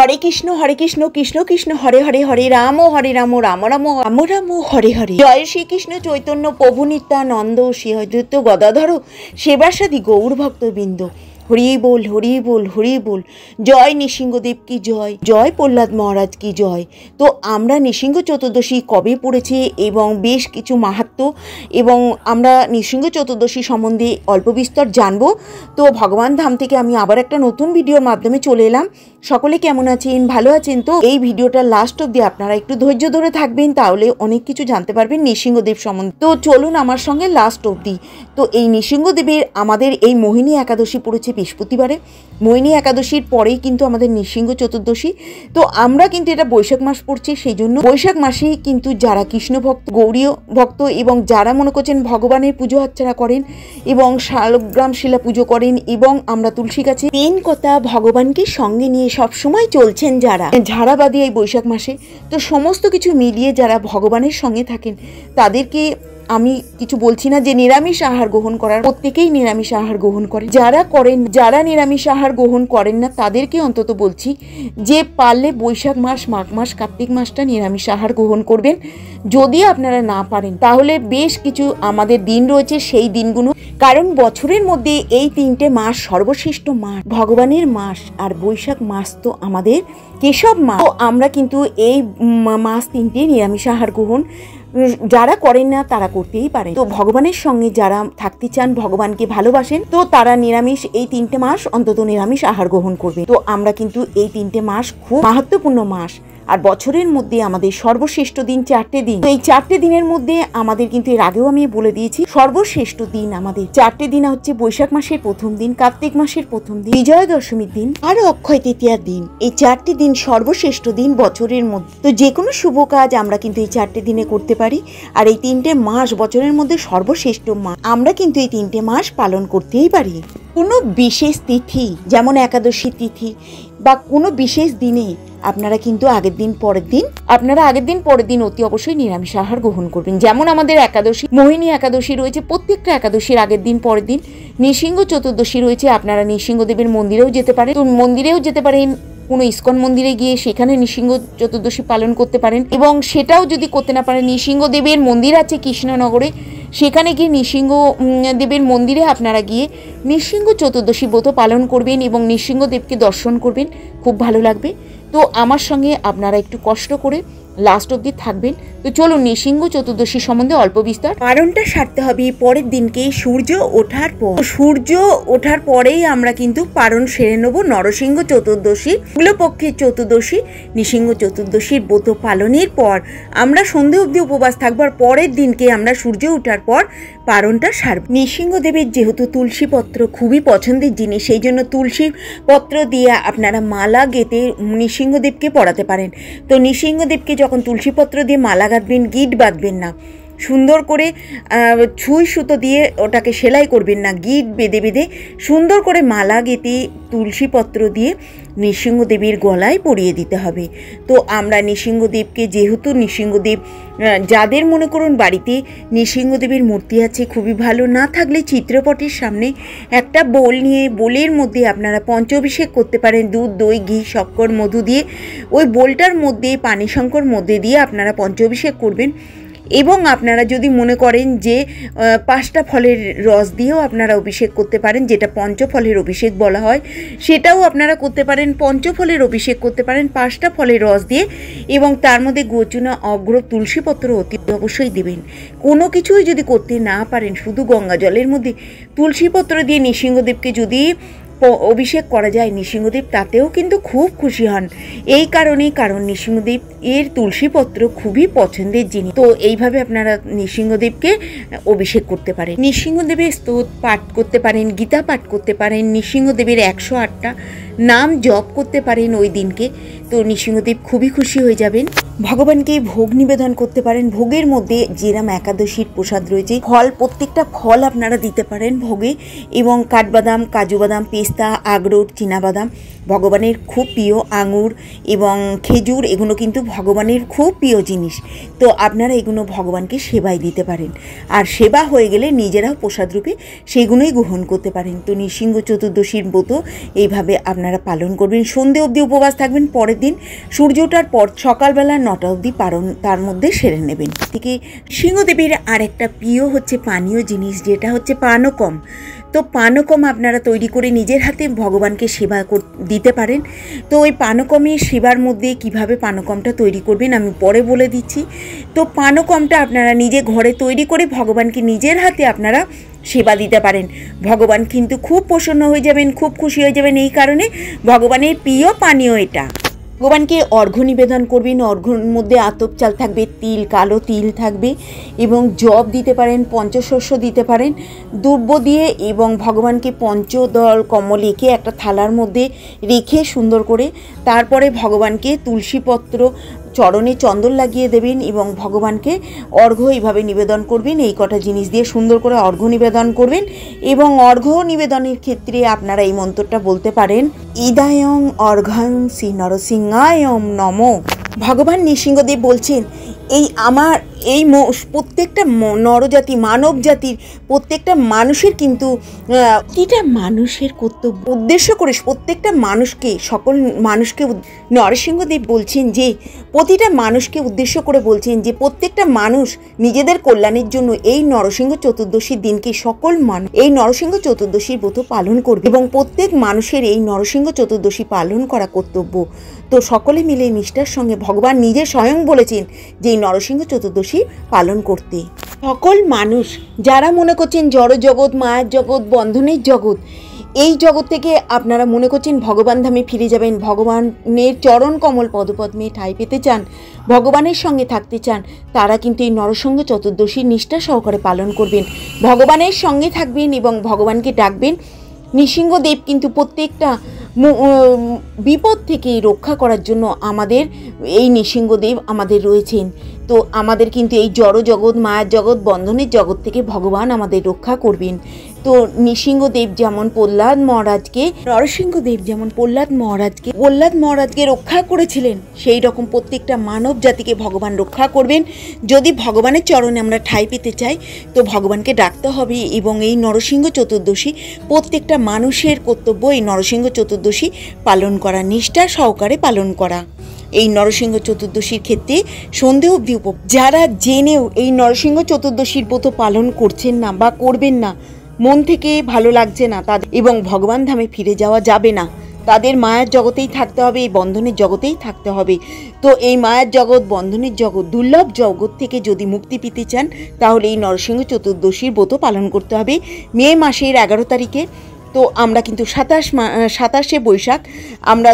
হরে কৃষ্ণ কৃষ্ণ কৃষ্ণ হরে হরে, হরে রাম রাম রাম রাম হরে হরে। জয় শ্রীকৃষ্ণ চৈতন্য প্রভু নিত্যানন্দ, শ্রী অদ্বৈত গদাধর সেবাসাদী গৌর ভক্তবৃন্দ। হরি বল হরি বল হরি বল। জয় নৃসিংহদেব কি জয়, জয় প্রহ্লাদ মহারাজ কি জয়। তো আমরা নৃসিংহ চতুর্দশী কবে পড়েছি এবং বেশ কিছু মাহাত্ম্য এবং আমরা নৃসিংহ চতুর্দশী সম্বন্ধে অল্প বিস্তর জানবো। তো ভগবান ধাম থেকে আমি আবার একটা নতুন ভিডিওর মাধ্যমে চলে এলাম। সকলে কেমন আছেন, ভালো আছেন তো? এই ভিডিওটা লাস্ট অব্দি আপনারা একটু ধৈর্য ধরে থাকবেন, তাহলে অনেক কিছু জানতে পারবেন নৃসিংহদেব সম্বন্ধে। তো চলুন আমার সঙ্গে লাস্ট অব্দি। তো এই নৃসিংহদেবের আমাদের এই মোহিনী একাদশী পড়েছে বৃহস্পতিবারে। মোহিনী একাদশীর পরেই কিন্তু আমাদের নৃসিংহ চতুর্দশী। তো আমরা কিন্তু এটা বৈশাখ মাস পড়ছি, সেই জন্য বৈশাখ মাসেই কিন্তু যারা কৃষ্ণ ভক্ত, গৌরীয় ভক্ত এবং যারা মনে করছেন ভগবানের পুজো আর্চনা করেন এবং শালগ্রাম শিলা পুজো করেন এবং আমরা তুলসী গাছে মেন কথা ভগবানকে সঙ্গে নিয়ে সবসময় চলছেন যারা ঝাড়াবাদী এই বৈশাখ মাসে, তো সমস্ত কিছু মিলিয়ে যারা ভগবানের সঙ্গে থাকেন তাদেরকে আমি কিছু বলছি না যে নিরামিষ আহার গ্রহণ করার, প্রত্যেকেই নিরামিষ আহার গ্রহণ করেন। যারা নিরামিষ আহার গ্রহণ করেন না তাদেরকে অন্তত বলছি যে পারলে বৈশাখ মাস, মাঘ মাস, কার্তিক মাসটা নিরামিষ আহার গ্রহণ করবেন। যদি আপনারা না পারেন তাহলে বেশ কিছু আমাদের দিন রয়েছে, সেই দিনগুলো, কারণ বছরের মধ্যে এই তিনটে মাস সর্বশ্রেষ্ঠ মাস, ভগবানের মাস। আর বৈশাখ মাস তো আমাদের কেশব মাস। তো আমরা কিন্তু এই মাস তিনটে নিরামিষ আহার গ্রহণ যারা করেন না তারা করতেই পারেন। তো ভগবানের সঙ্গে যারা থাকতে চান, ভগবানকে ভালোবাসেন, তো তারা নিরামিষ এই তিনটে মাস অন্তত নিরামিষ আহার গ্রহণ করবে। তো আমরা কিন্তু এই তিনটে মাস খুব মাহাত্ম্যপূর্ণ মাস। আর বছরের মধ্যে আমাদের সর্বশ্রেষ্ঠ দিন 4টে দিন। তো এই 4টে দিনের মধ্যে আমাদের কিন্তু এর আগেও আমি বলে দিয়েছি, সর্বশ্রেষ্ঠ দিন আমাদের 4টে দিন হচ্ছে বৈশাখ মাসের প্রথম দিন, কার্তিক মাসের প্রথম দিন, বিজয়া দশমীর দিন আর অক্ষয় তৃতীয়ার দিন। এই 4টে দিন সর্বশ্রেষ্ঠ দিন বছরের মধ্যে। তো যে কোনো শুভ কাজ আমরা কিন্তু এই 4টে দিনে করতে পারি। আর এই 3টে মাস বছরের মধ্যে সর্বশ্রেষ্ঠ মাস, আমরা কিন্তু এই 3টে মাস পালন করতেই পারি। কোনো বিশেষ তিথি যেমন একাদশী তিথি বা কোনো বিশেষ দিনে আপনারা কিন্তু আগের দিন পরের দিন অতি অবশ্যই নিরামিষ আহার গ্রহণ করবেন। যেমন আমাদের একাদশী, মোহিনী একাদশী রয়েছে, প্রত্যেকটা একাদশীর আগের দিন পরের দিন। নৃসিংহ চতুর্দশী রয়েছে, আপনারা নৃসিংহদেবের মন্দিরেও যেতে পারেন। তো মন্দিরেও যেতে পারেন, কোনো ইস্কন মন্দিরে গিয়ে সেখানে নৃসিংহ চতুর্দশী পালন করতে পারেন। এবং সেটাও যদি করতে না পারেন, নৃসিংহদেবের মন্দির আছে কৃষ্ণনগরে, সেখানে গিয়ে নৃসিংহদেবের মন্দিরে আপনারা গিয়ে নৃসিংহ চতুর্দশী ব্রত পালন করবেন এবং নৃসিংহদেবকে দর্শন করবেন, খুব ভালো লাগবে। তো আমার সঙ্গে আপনারা একটু কষ্ট করে লাস্ট অবধি থাকবেন। তো চলুন নৃসিংহ চতুর্দশী সম্বন্ধে অল্প বিস্তার। পালনটা সারতে হবে পরের দিনকে সূর্য ওঠার পর। সূর্য ওঠার পরেই আমরা কিন্তু পালন সেরে নেব নরসিংহ চতুর্দশী, শুক্লপক্ষের চতুর্দশী। নৃসিংহ চতুর্দশীর ব্রত পালনের পর আমরা সন্ধে অবধি উপবাস থাকবো, আর পরের দিনকে আমরা সূর্য ওঠার পর পালনটা সারব। নৃসিংহদেবের যেহেতু তুলসী পত্র খুবই পছন্দের জিনিস, সেই জন্য তুলসী পত্র দিয়ে আপনারা মালা গেঁথে নৃসিংহদেবকে পরাতে পারেন। তো নৃসিংহদেবকে যখন তুলসী পত্র দিয়ে মালা গাঁথবেন, গিট বাঁধবেন না, সুন্দর করে ছুঁই সুতো দিয়ে ওটাকে সেলাই করবেন না, গিট বেঁধে বেঁধে সুন্দর করে মালা গেঁথে তুলসী পত্র দিয়ে নৃসিংহদেবের গলায় পরিয়ে দিতে হবে। তো আমরা নৃসিংহদেবকে, যেহেতু নৃসিংহদেব, যাদের মনে করুন বাড়িতে নৃসিংহদেবের মূর্তি আছে, খুবই ভালো, না থাকলে চিত্রপটের সামনে একটা বোল নিয়ে বোলের মধ্যে আপনারা পঞ্চাভিষেক করতে পারেন। দুধ, দই, ঘি, শক্কর, মধু দিয়ে ওই বোলটার মধ্যে পানি শঙ্কর মধ্যে দিয়ে আপনারা পঞ্চাভিষেক করবেন। এবং আপনারা যদি মনে করেন যে 5টা ফলের রস দিয়েও আপনারা অভিষেক করতে পারেন, যেটা পঞ্চফলের অভিষেক বলা হয়, সেটাও আপনারা করতে পারেন। পঞ্চফলের অভিষেক করতে পারেন 5টা ফলের রস দিয়ে, এবং তার মধ্যে গোচুনা, অগ্র, তুলসীপত্র অতি অবশ্যই দেবেন। কোনো কিছুই যদি করতে না পারেন, শুধু গঙ্গা জলের মধ্যে তুলসীপত্র দিয়ে নৃসিংহদেবকে যদি অভিষেক করা যায়, নৃসিংহদেব তাতেও কিন্তু খুব খুশি হন। এই কারণেই, কারণ নৃসিংহদেব এর তুলসীপত্র খুবই পছন্দের জিনিস। তো এইভাবে আপনারা নৃসিংহদেবকে অভিষেক করতে পারেন। নৃসিংহদেবের স্তোত্র পাঠ করতে পারেন, গীতা পাঠ করতে পারেন, নৃসিংহদেবের 108টা নাম জপ করতে পারেন ওই দিনকে। তো নৃসিংহদেব খুবই খুশি হয়ে যাবেন। ভগবানকে ভোগ নিবেদন করতে পারেন। ভোগের মধ্যে যেরাম একাদশীর প্রসাদ রয়েছে, ফল, প্রত্যেকটা ফল আপনারা দিতে পারেন ভোগে, এবং কাঠবাদাম, কাজু বাদাম, পেস্তা পেস্তা, আখরোট, চীনাবাদাম ভগবানের খুব প্রিয়, আঙুর এবং খেজুর এগুলো কিন্তু ভগবানের খুব প্রিয় জিনিস। তো আপনারা এগুলো ভগবানকে সেবায় দিতে পারেন, আর সেবা হয়ে গেলে নিজেরাও প্রসাদরূপে সেগুলোই গ্রহণ করতে পারেন। তো নৃসিংহ চতুর্দশীর ব্রত এইভাবে আপনারা পালন করবেন। সন্ধে অবধি উপবাস থাকবেন, পরের দিন সূর্য ওঠার পর সকালবেলা 9টা অবধি পালন তার মধ্যে সেরে নেবেন। থেকে সিংহদেবের আর একটা প্রিয় হচ্ছে পানীয় জিনিস, যেটা হচ্ছে পানকম। তো পানকম আপনারা তৈরি করে নিজের হাতে ভগবানকে সেবা দিতে পারেন। তো ওই পানকমের সেবার মধ্যে কিভাবে পানকমটা তৈরি করবেন আমি পরে বলে দিচ্ছি। তো পানকমটা আপনারা নিজে ঘরে তৈরি করে ভগবানকে নিজের হাতে আপনারা সেবা দিতে পারেন। ভগবান কিন্তু খুব প্রসন্ন হয়ে যাবেন, খুব খুশি হয়ে যাবেন। এই কারণে ভগবানের প্রিয় পানীয় এটা। ভগবানকে অর্ঘ্য নিবেদন করবেন। অর্ঘ্যর মধ্যে আতপ চাল থাকবে, তিল, কালো তিল থাকবে এবং জব দিতে পারেন, পঞ্চশস্য দিতে পারেন, দুর্ব দিয়ে এবং ভগবানকে পঞ্চদল কমল এঁকে একটা থালার মধ্যে রেখে সুন্দর করে তারপরে ভগবানকে তুলসীপত্র চরণে চন্দন লাগিয়ে দেবেন এবং ভগবানকে অর্ঘ্য এইভাবে নিবেদন করবেন। এই কটা জিনিস দিয়ে সুন্দর করে অর্ঘ্য নিবেদন করবেন এবং অর্ঘ্য নিবেদনের ক্ষেত্রে আপনারা এই মন্ত্রটা বলতে পারেন, ইদায়ং অর্ঘ্যং শ্রী নরসিংহায়ং নমঃ। ভগবান নৃসিংহদেব বলছেন, এই প্রত্যেকটা নরজাতি, মানব জাতির প্রত্যেকটা মানুষের কিন্তু প্রতিটা মানুষের কর্তব্য উদ্দেশ্য করে প্রত্যেকটা মানুষকে, সকল মানুষকে নরসিংহদেব বলছেন যে প্রতিটা মানুষকে উদ্দেশ্য করে বলছেন যে প্রত্যেকটা মানুষ নিজেদের কল্যাণের জন্য এই নরসিংহ চতুর্দশীর দিনকে সকল মানুষ এই নরসিংহ চতুর্দশীর ব্রত পালন করবে এবং প্রত্যেক মানুষের এই নরসিংহ চতুর্দশী পালন করা কর্তব্য। তো সকলে মিলে নিষ্ঠার সঙ্গে ভগবান নিজে স্বয়ং বলেছেন যে এই নরসিংহ চতুর্দশী পালন করতে। সকল মানুষ যারা মনে করছেন জড় জগৎ, মায়ের জগৎ, বন্ধনের জগৎ, এই জগৎ থেকে আপনারা মনে করছেন ভগবান ধামে ফিরে যাবেন, ভগবানের চরণ কমল পদপদ্মে ঠাঁই পেতে চান, ভগবানের সঙ্গে থাকতে চান, তারা কিন্তু এই নরসিংহ চতুর্দশী নিষ্ঠা সহকারে পালন করবেন। ভগবানের সঙ্গে থাকবেন এবং ভগবানকে ডাকবেন। নৃসিংহদেব কিন্তু প্রত্যেকটা বিপদ থেকে রক্ষা করার জন্য আমাদের এই নৃসিংহদেব আমাদের রয়েছেন। তো আমাদের কিন্তু এই জড় জগৎ, মায়ার জগৎ, বন্ধনের জগৎ থেকে ভগবান আমাদের রক্ষা করবেন। তো নৃসিংহদেব যেমন প্রহ্লাদ মহারাজকে, নরসিংহদেব যেমন প্রহ্লাদ মহারাজকে রক্ষা করেছিলেন, সেই রকম প্রত্যেকটা মানব জাতিকে ভগবান রক্ষা করবেন। যদি ভগবানের চরণে আমরা ঠাঁই পেতে চাই তো ভগবানকে ডাকতে হবে এবং এই নরসিংহ চতুর্দশী প্রত্যেকটা মানুষের কর্তব্য এই নরসিংহ চতুর্দশী পালন করা, নিষ্ঠা সহকারে পালন করা। এই নরসিংহ চতুর্দশীর ক্ষেত্রে সন্ধে অবধি যারা জেনেও এই নরসিংহ চতুর্দশীর ব্রত পালন করছেন না বা করবেন না, মন থেকে ভালো লাগছে না তাদের এবং ভগবান ধামে ফিরে যাওয়া যাবে না, তাদের মায়ার জগতেই থাকতে হবে, এই বন্ধনের জগতেই থাকতে হবে। তো এই মায়ার জগৎ, বন্ধনের জগৎ, দুর্লভ জগৎ থেকে যদি মুক্তি পেতে চান তাহলে এই নরসিংহ চতুর্দশীর ব্রত পালন করতে হবে। মে মাসের 11 তারিখে তো আমরা কিন্তু 27শে বৈশাখ আমরা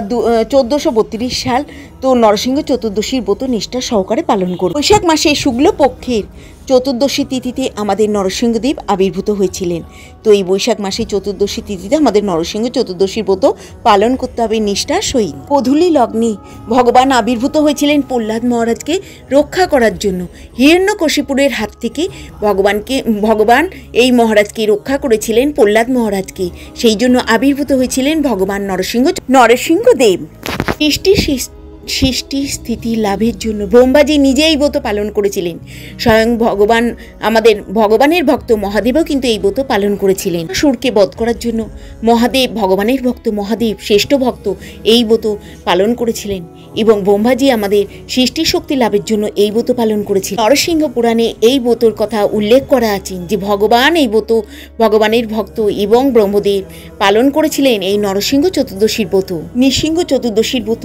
1432 সাল তো নরসিংহ চতুর্দশীর ব্রত নিষ্ঠা সহকারে পালন করব। বৈশাখ মাসে শুক্লপক্ষের চতুর্দশী তিথিতে আমাদের নরসিংহদেব আবির্ভূত হয়েছিলেন। তো এই বৈশাখ মাসে চতুর্দশী তিথিতে আমাদের নরসিংহ চতুর্দশীর ব্রত পালন করতে হবে নিষ্ঠার সহিত। গোধূলি লগ্নে ভগবান আবির্ভূত হয়েছিলেন প্রহ্লাদ মহারাজকে রক্ষা করার জন্য। হিরণ্যকশিপুরের হাত থেকে ভগবান এই মহারাজকে রক্ষা করেছিলেন, প্রহ্লাদ মহারাজকে। সেই জন্য আবির্ভূত হয়েছিলেন ভগবান নরসিংহদেব। সৃষ্টি স্থিতি লাভের জন্য ব্রহ্মাজি নিজেই ব্রত পালন করেছিলেন। স্বয়ং ভগবানের ভক্ত মহাদেবও কিন্তু এই ব্রত পালন করেছিলেন। অসুরকে বধ করার জন্য ভগবানের ভক্ত মহাদেব, শ্রেষ্ঠ ভক্ত, এই ব্রত পালন করেছিলেন এবং ব্রহ্মাজি আমাদের সৃষ্টি শক্তি লাভের জন্য এই ব্রত পালন করেছিলেন। নরসিংহ পুরাণে এই ব্রতর কথা উল্লেখ করা আছে যে ভগবান এই ব্রত, ভগবানের ভক্ত এবং ব্রহ্মদেব পালন করেছিলেন এই নরসিংহ চতুর্দশীর ব্রত। নৃসিংহ চতুর্দশীর ব্রত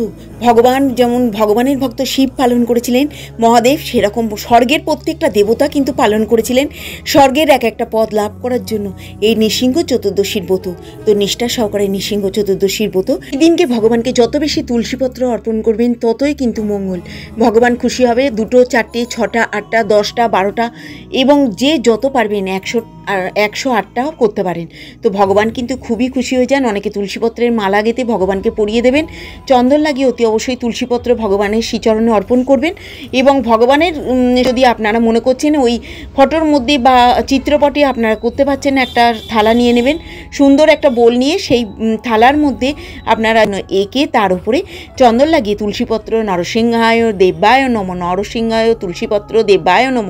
যেমন ভগবানের ভক্ত শিব পালন করেছিলেন, মহাদেব সেরকম স্বর্গের প্রত্যেকটা দেবতা কিন্তু পালন করেছিলেন স্বর্গের এক একটা পদ লাভ করার জন্য এই নৃসিংহ চতুর্দশীর ব্রত। তো নিষ্ঠা সহকারে নৃসিংহ চতুর্দশীর ব্রত এই দিনকে ভগবানকে যত বেশি তুলসীপত্র অর্পণ করবেন ততই কিন্তু মঙ্গল। ভগবান খুশি হবে। 2, 4, 6, 8, 10, 12 এবং যে যত পারবেন আর 108টাও করতে পারেন। তো ভগবান কিন্তু খুবই খুশি হয়ে যান। অনেকে তুলসীপত্রের মালা গেঁথে ভগবানকে পরিয়ে দেবেন, চন্দন লাগিয়ে অতি অবশ্যই তুলসীপত্র ভগবানের শ্রীচরণে অর্পণ করবেন। এবং ভগবানের যদি আপনারা মনে করছেন ওই ফটোর মধ্যে বা চিত্রপটে আপনারা করতে পারছেন না, একটা থালা নিয়ে নেবেন, সুন্দর একটা বোল নিয়ে সেই থালার মধ্যে আপনারা এঁকে তার উপরে চন্দন লাগিয়ে তুলসীপত্র নরসিংহায় দেব্যায় নম, নরসিংহায় তুলসীপত্র দেব্যায় নম,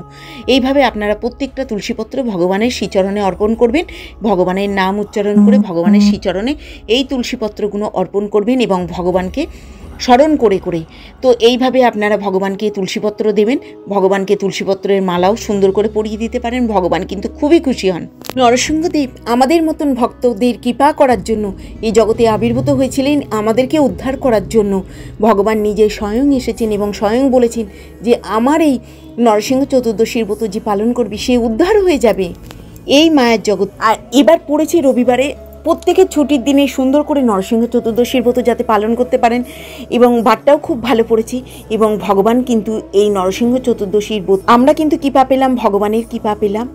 এইভাবে আপনারা প্রত্যেকটা তুলসীপত্র ভগবানের শ্রীচরণে অর্পণ করবেন। ভগবানের নাম উচ্চারণ করে ভগবানের শ্রীচরণে এই তুলসীপত্রগুলো অর্পণ করবেন এবং ভগবানকে স্মরণ করে করে। তো এইভাবে আপনারা ভগবানকে তুলসীপত্র দেবেন, ভগবানকে তুলসীপত্রের মালাও সুন্দর করে পরিয়ে দিতে পারেন। ভগবান কিন্তু খুবই খুশি হন। নরসিংহদেব আমাদের মতন ভক্তদের কৃপা করার জন্য এই জগতে আবির্ভূত হয়েছিলেন, আমাদেরকে উদ্ধার করার জন্য ভগবান নিজে স্বয়ং এসেছেন এবং স্বয়ং বলেছেন যে আমার এই নরসিংহ চতুর্দশীর ব্রত যে পালন করবি সে উদ্ধার হয়ে যাবে এই মায়ের জগৎ। আর এবার পড়েছে রবিবারে, প্রত্যেকের ছুটির দিনে সুন্দর করে নরসিংহ চতুর্দশীর ব্রত যাতে পালন করতে পারেন এবং বারটাও খুব ভালো পড়েছি। এবং ভগবান কিন্তু এই নরসিংহ চতুর্দশীর ব্রত আমরা কিন্তু কৃপা পেলাম, ভগবানের কৃপা পেলাম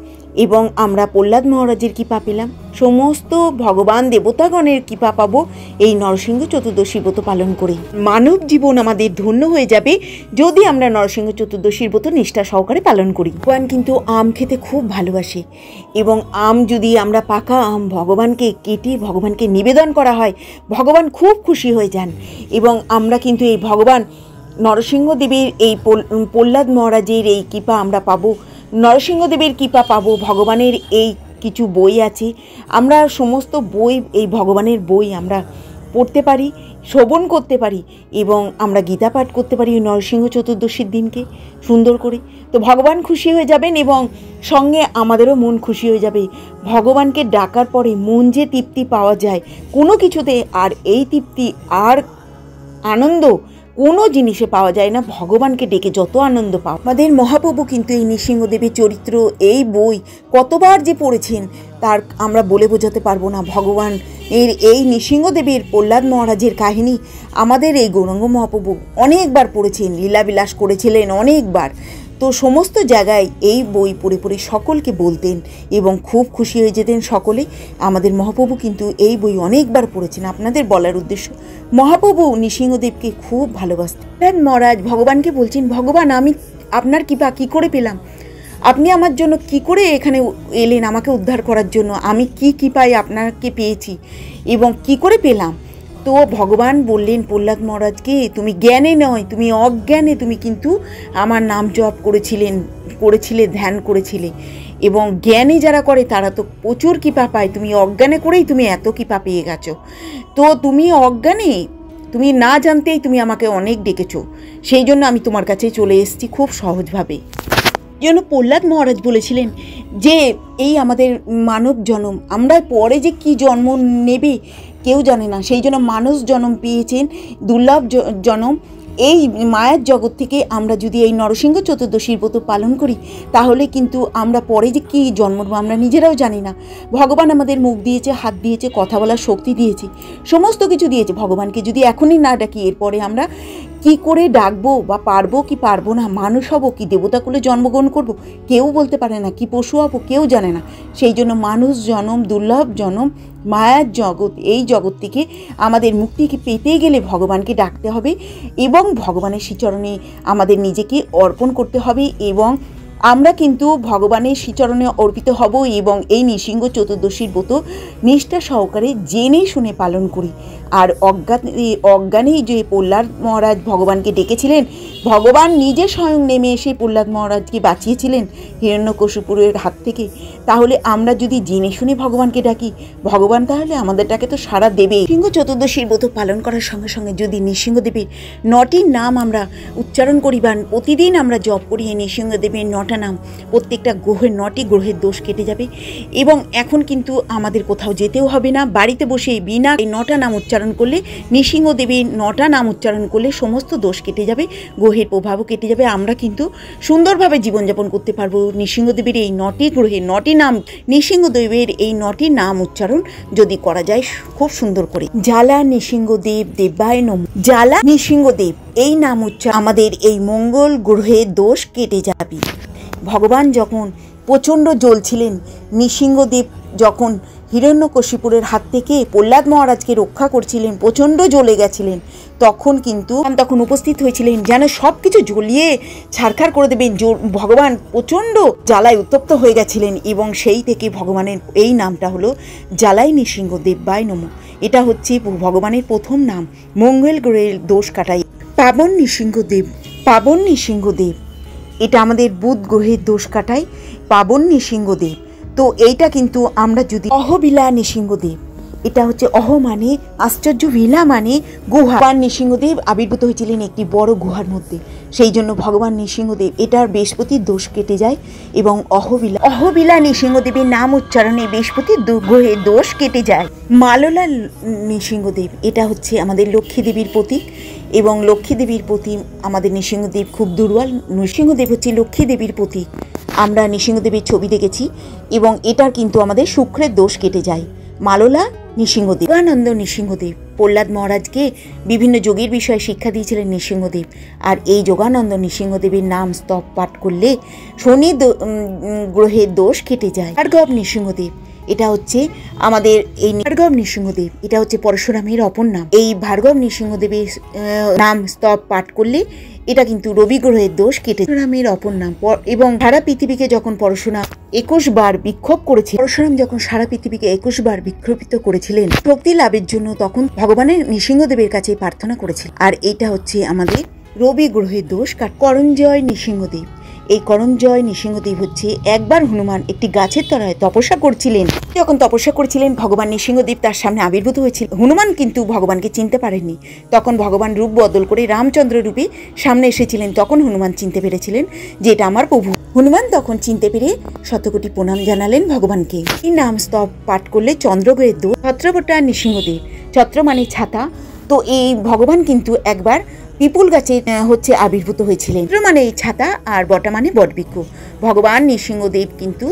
এবং আমরা প্রহ্লাদ মহারাজের কৃপা পেলাম, সমস্ত ভগবান দেবতাগণের কৃপা পাবো এই নরসিংহ চতুর্দশী ব্রত পালন করে। মানব জীবন আমাদের ধন্য হয়ে যাবে যদি আমরা নরসিংহ চতুর্দশীর ব্রত নিষ্ঠা সহকারে পালন করি। ভগবান কিন্তু আম খেতে খুব ভালোবাসে এবং আম যদি আমরা পাকা আম ভগবানকে কেটে ভগবানকে নিবেদন করা হয়, ভগবান খুব খুশি হয়ে যান। এবং আমরা কিন্তু এই ভগবান নরসিংহদেবের এই প্রহ্লাদ মহারাজের এই কৃপা আমরা পাবো, নরসিংহদেবের কৃপা পাবো। ভগবানের এই কিছু বই আছে, আমরা সমস্ত বই এই ভগবানের বই আমরা পড়তে পারি, শ্রবণ করতে পারি এবং আমরা গীতা পাঠ করতে পারি নরসিংহ চতুর্দশীর দিনকে সুন্দর করে। তো ভগবান খুশি হয়ে যাবেন এবং সঙ্গে আমাদেরও মন খুশি হয়ে যাবে। ভগবানকে ডাকার পরে মন যে তৃপ্তি পাওয়া যায় কোনো কিছুতে, আর এই তৃপ্তি আর আনন্দ কোনো জিনিসে পাওয়া যায় না। ভগবানকে ডেকে যত আনন্দ পাও। আমাদের মহাপ্রভু কিন্তু এই নৃসিংহদেবের চরিত্র এই বই কতবার যে পড়েছেন তার আমরা বলে বোঝাতে পারবো না। ভগবান এর এই নৃসিংহদেবের প্রহ্লাদ মহারাজের কাহিনী আমাদের এই গৌরাঙ্গ মহাপ্রভু অনেকবার পড়েছেন, লীলাবিলাস করেছিলেন অনেকবার। তো সমস্ত জায়গায় এই বই পড়ে পড়ে সকলকে বলতেন এবং খুব খুশি হয়ে যেতেন সকলে। আমাদের মহাপ্রভু কিন্তু এই বই অনেকবার পড়েছেন। আপনাদের বলার উদ্দেশ্য, মহাপ্রভু নৃসিংহদেবকে খুব ভালোবাসতেন। মহারাজ ভগবানকে বলছেন, ভগবান আমি আপনার কৃপা কী করে পেলাম, আপনি আমার জন্য কি করে এখানে এলেন আমাকে উদ্ধার করার জন্য, আমি কি কৃপায় আপনাকে পেয়েছি এবং কি করে পেলাম। তো ভগবান বললেন প্রহ্লাদ মহারাজকে, তুমি জ্ঞানে নয় তুমি অজ্ঞানে তুমি কিন্তু আমার নাম জপ করেছিলে ধ্যান করেছিলে এবং জ্ঞানে যারা করে তারা তো প্রচুর কৃপা পায়, তুমি অজ্ঞানে করেই তুমি এত কৃপা পেয়ে গেছো। তো তুমি অজ্ঞানে তুমি না জানতেই তুমি আমাকে অনেক ডেকেছো, সেই জন্য আমি তোমার কাছে চলে এসেছি খুব সহজভাবে। জন্য প্রহ্লাদ মহারাজ বলেছিলেন যে এই আমাদের মানব জন্ম, আমরা পরে যে কি জন্ম নেবে কেউ জানে না, সেই জন্য মানুষ জন্ম পেয়েছেন দুর্লভ জন্ম। এই মায়ার জগৎ থেকে আমরা যদি এই নরসিংহ চতুর্দশীর ব্রত পালন করি তাহলে কিন্তু আমরা পরে যে কী জন্ম নেব আমরা নিজেরাও জানি না। ভগবান আমাদের মুখ দিয়েছে, হাত দিয়েছে, কথা বলার শক্তি দিয়েছে, সমস্ত কিছু দিয়েছে। ভগবানকে যদি এখনই না ডাকি এরপরে আমরা কি করে ডাকবো বা পারবো কি পারবো না, মানুষ হব কি দেবতাকুলে জন্মগ্রহণ করব কেউ বলতে পারে না, কি পশু হব কেউ জানে না। সেই জন্য মানুষ জন্ম দুর্লভ জন্ম, মায়ার জগৎ, এই জগৎ থেকে আমাদের মুক্তিকে পেতে গেলে ভগবানকে ডাকতে হবে এবং ভগবানের শ্রীচরণে আমাদের নিজেকে অর্পণ করতে হবে এবং আমরা কিন্তু ভগবানের শ্রীচরণে অর্পিত হব এবং এই নৃসিংহ চতুর্দশীর ব্রত নিষ্ঠা সহকারে জেনে শুনে পালন করি। আর অজ্ঞানেই যে প্রহ্লাদ মহারাজ ভগবানকে ডেকেছিলেন, ভগবান নিজে স্বয়ং নেমে এসে প্রহ্লাদ মহারাজকে বাঁচিয়েছিলেন হিরণ্যকশিপুরের হাত থেকে। তাহলে আমরা যদি জেনে শুনে ভগবানকে ডাকি, ভগবান তাহলে আমাদেরটাকে তো সাড়া দেবে। নৃসিংহ চতুর্দশীর ব্রত পালন করার সঙ্গে সঙ্গে যদি নৃসিংহদেবের 9টি নাম আমরা উচ্চারণ করি বা প্রতিদিন আমরা জপ করি এই নৃসিংহদেবের 9টা নাম, প্রত্যেকটা গ্রহের 9টি গ্রহের দোষ কেটে যাবে। এবং এখন কিন্তু আমাদের কোথাও যেতেও হবে না, বাড়িতে বসে বিনা এই 9টা নাম উচ্চারণ করলে, নৃসিংহদেবের 9টা নাম উচ্চারণ করলে সমস্ত দোষ কেটে যাবে, গ্রহের প্রভাবও কেটে যাবে। আমরা কিন্তু সুন্দরভাবে জীবনযাপন করতে পারবো। নৃসিংহদেবের এই 9টি গ্রহের 9টি নাম, নৃসিংহদেবের এই 9টি নাম উচ্চারণ যদি করা যায় খুব সুন্দর করে, জ্বালা নৃসিংহদেব দেব্যায় নমঃ, জ্বালা নৃসিংহদেব এই নাম উচ্চারণ আমাদের এই মঙ্গল গ্রহের দোষ কেটে যাবে। ভগবান যখন প্রচণ্ড জ্বলছিলেন। নৃসিংহদেব যখন হিরণ্যকশিপুরের হাত থেকে প্রহ্লাদ মহারাজকে রক্ষা করছিলেন, প্রচণ্ড জ্বলে গেছিলেন, তখন কিন্তু তখন উপস্থিত হয়েছিলেন যেন সব কিছু জ্বলিয়ে ছারখার করে দেবেন। ভগবান প্রচণ্ড জ্বালায় উত্তপ্ত হয়ে গেছিলেন এবং সেই থেকে ভগবানের এই নামটা হলো জ্বালাই নৃসিংহদেবায় নমঃ। এটা হচ্ছে ভগবানের প্রথম নাম, মঙ্গল গ্রহের দোষ কাটাই। পাবন নৃসিংহদেব, পাবন নৃসিংহদেব, এটা আমাদের বুধ গ্রহের দোষ কাটায় পাবন নৃসিংহদেব। তো এইটা কিন্তু আমরা যদি অহবিলা নৃসিংহদেব, এটা হচ্ছে অহ মানে আশ্চর্য, বিলা মানে গুহা। ভগবান নৃসিংহদেব আবির্ভূত হয়েছিলেন একটি বড় গুহার মধ্যে, সেই জন্য ভগবান নৃসিংহদেব এটার বৃহস্পতির দোষ কেটে যায় এবং অহবিলা নৃসিংহদেবের নাম উচ্চারণে বৃহস্পতির গ্রহের দোষ কেটে যায়। মাললা নৃসিংহদেব, এটা হচ্ছে আমাদের লক্ষ্মী দেবীর প্রতীক এবং লক্ষ্মী দেবীর প্রতি আমাদের নৃসিংহদেব খুব দুর্বল। নৃসিংহদেব হচ্ছে লক্ষ্মী দেবীর প্রতীক। আমরা নৃসিংহদেবীর ছবি দেখেছি এবং এটার কিন্তু আমাদের শুক্রের দোষ কেটে যায়। মাললা নৃসিংহদেব। যোগানন্দ নৃসিংহদেব, প্রহ্লাদ মহারাজকে বিভিন্ন যোগের বিষয়ে শিক্ষা দিয়েছিলেন নৃসিংহদেব। আর এই যোগানন্দ নৃসিংহদেবের নাম স্তব পাঠ করলে শনি গ্রহের দোষ কেটে যায়। ভার্গব নৃসিংহদেব, এটা হচ্ছে আমাদের এই ভার্গব নৃসিংহদেব, এটা হচ্ছে পরশুরামের অপর নাম। এই ভার্গব নৃসিংহদেবের নাম স্তব পাঠ করলে এটা কিন্তু রবি গ্রহের দোষ কেটে পরশুরামের অপর নাম। এবং সারা পৃথিবীকে যখন পরশুরাম 21 বার বিক্ষোভ করেছে, পরশুরাম যখন সারা পৃথিবীকে 21 বার বিক্ষোভিত করেছিলেন শক্তি লাভের জন্য, তখন ভগবানের নৃসিংহদেবের কাছে প্রার্থনা করেছিল। আর এটা হচ্ছে আমাদের রবি গ্রহের দোষ করঞ্জয় নৃসিংহদেব। এই করঞ্জয় নৃসিংহদেব হচ্ছে একবার হনুমান একটি গাছের তলায় তপস্যা করছিলেন। যখন তপস্যা করছিলেন, ভগবান নৃসিংহদেব তার সামনে আবির্ভূত হয়েছিল। হনুমান কিন্তু ভগবানকে চিনতে পারেননি। তখন ভগবান রূপ বদল করে রামচন্দ্র রূপে সামনে এসেছিলেন। তখন হনুমান চিনতে পেরেছিলেন যে এটা আমার প্রভু। হনুমান তখন চিনতে পেরে শতকোটি প্রণাম জানালেন ভগবানকে। এই নাম স্তব পাঠ করলে চন্দ্রগ্রহের দোষ। ছত্রবটা নৃসিংহদেব, ছত্র মানে ছাতা। তো এই ভগবান কিন্তু একবার পিপুল গাছে হচ্ছে আবির্ভূত হয়েছিলেন। মানে এই ছাতা আর বটা মানে বটবৃক্ষ। ভগবান নৃসিংহদেব কিন্তু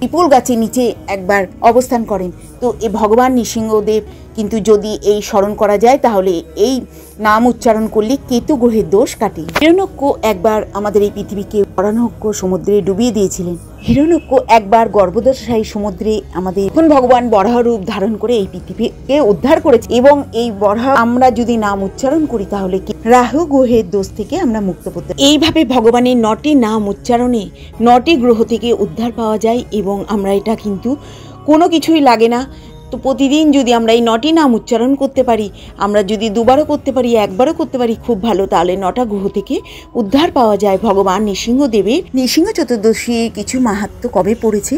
পিপুল গাছের নিচে একবার অবস্থান করেন। তো এই ভগবান নৃসিংহদেব কিন্তু যদি এই স্মরণ করা যায় তাহলে এই নাম উচ্চারণ করলে কেতু গ্রহের দোষ কাটে। হিরণ্যক্ষ একবার আমাদের এই পৃথিবীকে অরণ্যক্ষ সমুদ্রে ডুবিয়ে দিয়েছিলেন। হিরণ্যক্ষ একবার গর্ভদশায়ী সমুদ্রে আমাদের এখন ভগবান বরাহ রূপ ধারণ করে এই পৃথিবীকে উদ্ধার করেছে। এবং এই বরাহ আমরা যদি নাম উচ্চারণ করি তাহলে রাহু গ্রহের দোষ থেকে আমরা মুক্ত পেতে। এইভাবে ভগবানের 9টি নাম উচ্চারণে 9টি গ্রহ থেকে উদ্ধার পাওয়া যায় এবং আমরা এটা কিন্তু কোনো কিছুই লাগে না। তো প্রতিদিন যদি আমরা এই 9টি নাম উচ্চারণ করতে পারি, আমরা যদি দুবারও করতে পারি, একবারও করতে পারি, খুব ভালো। তাহলে 9টা গ্রহ থেকে উদ্ধার পাওয়া যায়। ভগবান নৃসিংহদেবের নৃসিংহ চতুর্দশী কিছু মাহাত্ম্য কবে পড়েছে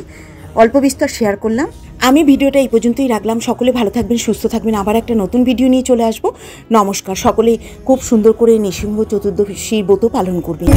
অল্প বিস্তর শেয়ার করলাম। আমি ভিডিওটা এই পর্যন্তই রাখলাম। সকলে ভালো থাকবেন, সুস্থ থাকবেন। আবার একটা নতুন ভিডিও নিয়ে চলে আসবো। নমস্কার। সকলে খুব সুন্দর করে নৃসিংহ চতুর্দশীর ব্রত পালন করবেন।